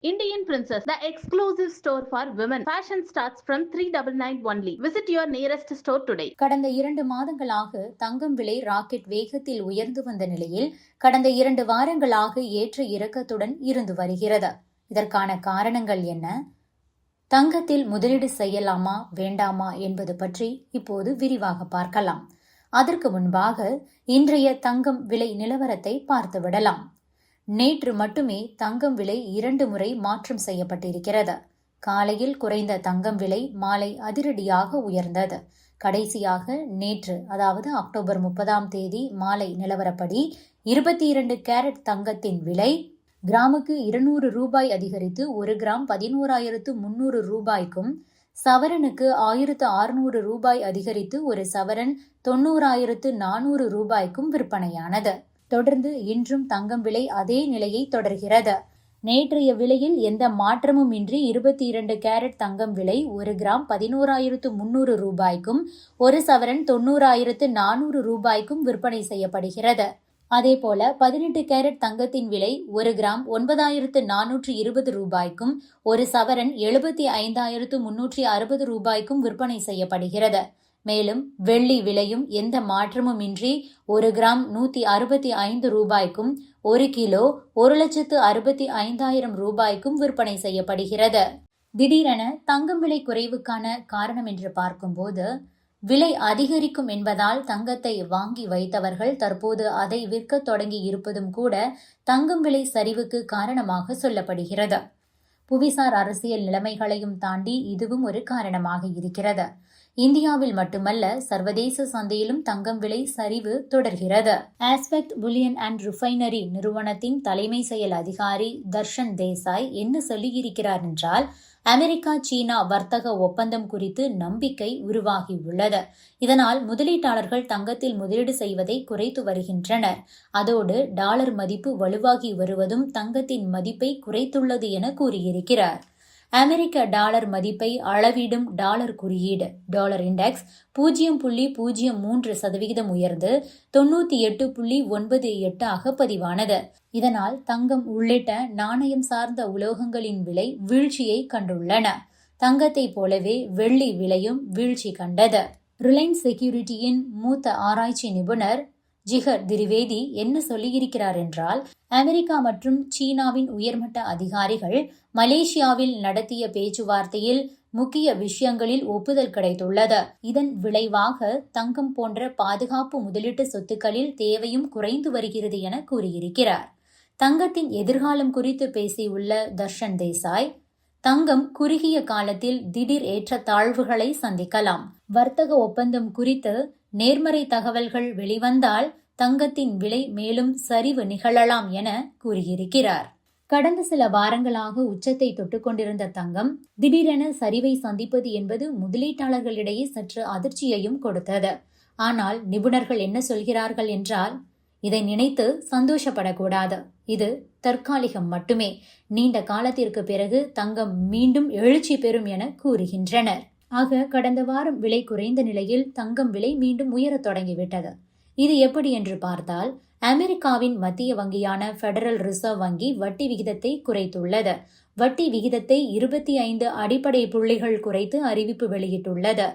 Indian Princess, the exclusive store for women. Fashion starts from 399 only. Visit your nearest store today. கடந்த 2 மாதங்களாக தங்கம் விலை rocket வேகத்தில் உயர்ந்து வந்த நிலையில் கடந்த 2 வாரங்களாக ஏற்ற இறக்கத்துடன் இருந்து வருகிறது. இதற்கான காரணங்கள் என்ன? தங்கத்தில் முதலீடு செய்யலாமா வேண்டாமா என்பது பற்றி இப்போது விரிவாக பார்க்கலாம். அதற்கு முன்பாக இன்றைய தங்கம் விலை நிலவரத்தை பார்த்து விடலாம். நேற்று மட்டுமே தங்கம் விலை 2 முறை மாற்றம் செய்யப்பட்டிருக்கிறது. காலையில் குறைந்த தங்கம் விலை மாலை அதிரடியாக உயர்ந்தது. கடைசியாக நேற்று, அதாவது அக்டோபர் 30 மாலை நிலவரப்படி 22 கேரட் தங்கத்தின் விலை கிராமுக்கு 200 ரூபாய் அதிகரித்து 1 கிராம் 11,300 ரூபாய்க்கும், சவரனுக்கு 1,600 ரூபாய் அதிகரித்து ஒரு சவரன் 90,400 ரூபாய்க்கும் விற்பனையானது. தொடர்ந்து இன்றும் தங்கம் விலை அதே நிலையை தொடர்கிறது. நேற்றைய விலையில் எந்த மாற்றமும் இன்றி 22 கேரட் தங்கம் விலை 1 கிராம் 11,300 ரூபாய்க்கும், ஒரு சவரன் 90,400 ரூபாய்க்கும் விற்பனை செய்யப்படுகிறது. அதேபோல 18 கேரட் தங்கத்தின் விலை 1 கிராம் 9,420 ரூபாய்க்கும், ஒரு சவரன் 75,360 ரூபாய்க்கும் விற்பனை செய்யப்படுகிறது. மேலும் வெள்ளி விலையும் எந்த மாற்றமும் இன்றி 1 கிராம் 165 ரூபாய்க்கும், 1 கிலோ 1,65,000 ரூபாய்க்கும் விற்பனை செய்யப்படுகிறது. திடீரென தங்கம் விலை குறைவுக்கான காரணம் என்று பார்க்கும்போது, விலை அதிகரிக்கும் என்பதால் தங்கத்தை வாங்கி வைத்தவர்கள் தற்போது அதை விற்க தொடங்கி இருப்பதும் கூட தங்கம் விலை சரிவுக்கு காரணமாக சொல்லப்படுகிறது. புவிசார் அரசியல் நிலைமைகளையும் தாண்டி இதுவும் ஒரு காரணமாக இருக்கிறது. இந்தியாவில் மட்டுமல்ல, சர்வதேச சந்தையிலும் தங்கம் விலை சரிவு தொடர்கிறது. ஆஸ்பெக்ட் புல்லியன் அண்ட் ரிஃபைனரி நிறுவனத்தின் தலைமை செயல் அதிகாரி தர்ஷன் தேசாய் என்ன சொல்லியிருக்கிறார் என்றால், அமெரிக்கா சீனா வர்த்தக ஒப்பந்தம் குறித்து நம்பிக்கை உருவாகியுள்ளது. இதனால் முதலீட்டாளர்கள் தங்கத்தில் முதலீடு செய்வதை குறைத்து வருகின்றனர். அதோடு டாலர் மதிப்பு வலுவாகி வருவதும் தங்கத்தின் மதிப்பை குறைத்துள்ளது என கூறியிருக்கிறார். அமெரிக்க டாலர் மதிப்பை அளவிடும் டாலர் குறியீடு டாலர் இண்டெக்ஸ் 0.03% உயர்ந்து 98.98 பதிவானது. இதனால் தங்கம் உள்ளிட்ட நாணயம் சார்ந்த உலோகங்களின் விலை வீழ்ச்சியை கண்டுள்ளன. தங்கத்தை போலவே வெள்ளி விலையும் வீழ்ச்சி கண்டது. ரிலையன்ஸ் செக்யூரிட்டியின் மூத்த ஆராய்ச்சி நிபுணர் ஜிகர் திரிவேதி என்ன சொல்லியிருக்கிறார் என்றால், அமெரிக்கா மற்றும் சீனாவின் உயர்மட்ட அதிகாரிகள் மலேசியாவில் நடத்திய பேச்சுவார்த்தையில் முக்கிய விஷயங்களில் ஒப்புதல் கிடைத்துள்ளது. இதன் விளைவாக தங்கம் போன்ற பாதுகாப்பு முதலீட்டு சொத்துக்களில் தேவையும் குறைந்து வருகிறது என கூறியிருக்கிறார். தங்கத்தின் எதிர்காலம் குறித்து பேசியுள்ள தர்ஷன் தேசாய், தங்கம் குறுகிய காலத்தில் திடீர் ஏற்றத்தாழ்வுகளை சந்திக்கலாம். வர்த்தக ஒப்பந்தம் குறித்து நேர்மறை தகவல்கள் வெளிவந்தால் தங்கத்தின் விலை மேலும் சரிவு நிகழலாம் என கூறியிருக்கிறார். கடந்த சில வாரங்களாக உச்சத்தை தொட்டுக்கொண்டிருந்த தங்கம் திடீரென சரிவை சந்திப்பது என்பது முதலீட்டாளர்களிடையே சற்று அதிர்ச்சியையும் கொடுத்தது. ஆனால் நிபுணர்கள் என்ன சொல்கிறார்கள் என்றால், இதை நினைத்து சந்தோஷப்படக்கூடாது. இது தற்காலிகம் மட்டுமே. நீண்ட காலத்திற்கு பிறகு தங்கம் மீண்டும் எழுச்சி பெறும் என கூறுகின்றனர். ஆக கடந்த வாரம் விலை குறைந்த நிலையில் தங்கம் விலை மீண்டும் உயரத் தொடங்கிவிட்டது. இது எப்படி என்று பார்த்தால், அமெரிக்காவின் மத்திய வங்கியான பெடரல் ரிசர்வ் வங்கி வட்டி விகிதத்தை குறைத்துள்ளது. வட்டி விகிதத்தை 25 அடிப்படை புள்ளிகள் குறைத்து அறிவிப்பு வெளியிட்டுள்ளது.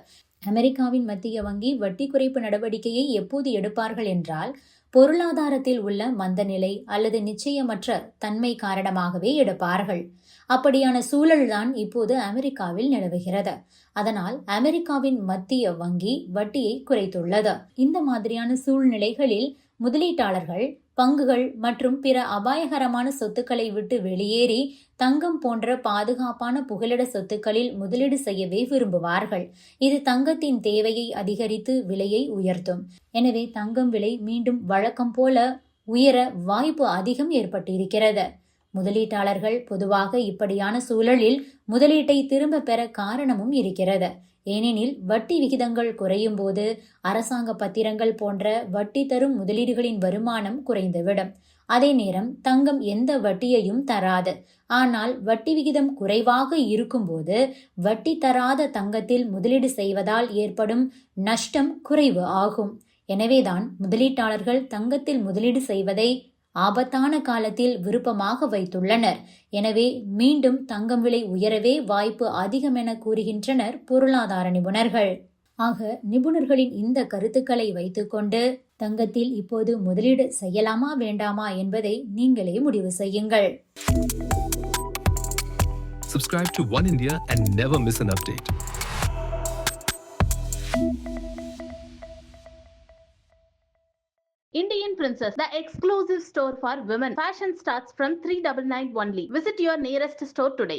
அமெரிக்காவின் மத்திய வங்கி வட்டி குறைப்பு நடவடிக்கையை எப்போது எடுப்பார்கள் என்றால், பொருளாதாரத்தில் உள்ள மந்தநிலை அல்லது நிச்சயமற்ற தன்மை காரணமாகவே எடுப்பார்கள். அப்படியான சூழல்தான் இப்போது அமெரிக்காவில் நிலவுகிறது. அதனால் அமெரிக்காவின் மத்திய வங்கி வட்டியை குறைத்துள்ளது. இந்த மாதிரியான சூழ்நிலைகளில் முதலீட்டாளர்கள் பங்குகள் மற்றும் பிற அபாயகரமான சொத்துக்களை விட்டு வெளியேறி தங்கம் போன்ற பாதுகாப்பான புகலிட சொத்துக்களில் முதலீடு செய்யவே விரும்புவார்கள். இது தங்கத்தின் தேவையை அதிகரித்து விலையை உயர்த்தும். எனவே தங்கம் விலை மீண்டும் வழக்கம் போல உயர வாய்ப்பு அதிகம் ஏற்பட்டிருக்கிறது. முதலீட்டாளர்கள் பொதுவாக இப்படியான சூழலில் முதலீட்டை திரும்ப பெற காரணமும் இருக்கிறது. ஏனெனில் வட்டி விகிதங்கள் குறையும் போது அரசாங்க பத்திரங்கள் போன்ற வட்டி தரும் முதலீடுகளின் வருமானம் குறைந்துவிடும். அதே நேரம் தங்கம் எந்த வட்டியையும் தராது. ஆனால் வட்டி விகிதம் குறைவாக இருக்கும்போது வட்டி தராத தங்கத்தில் முதலீடு செய்வதால் ஏற்படும் நஷ்டம் குறைவு ஆகும். எனவேதான் முதலீட்டாளர்கள் தங்கத்தில் முதலீடு செய்வதை ஆபத்தான காலத்தில் விருப்பமாக வைத்துள்ளனர். எனவே மீண்டும் தங்கம் விலை உயரவே வாய்ப்பு அதிகம் என கூறுகின்றனர் பொருளாதார நிபுணர்கள். ஆக நிபுணர்களின் இந்த கருத்துக்களை வைத்துக்கொண்டு தங்கத்தில் இப்போது முதலீடு செய்யலாமா வேண்டாமா என்பதை நீங்களே முடிவு செய்யுங்கள். Subscribe to One India and never miss an update. Indian Princess, the exclusive store for women. Fashion starts from 399 only. Visit your nearest store today.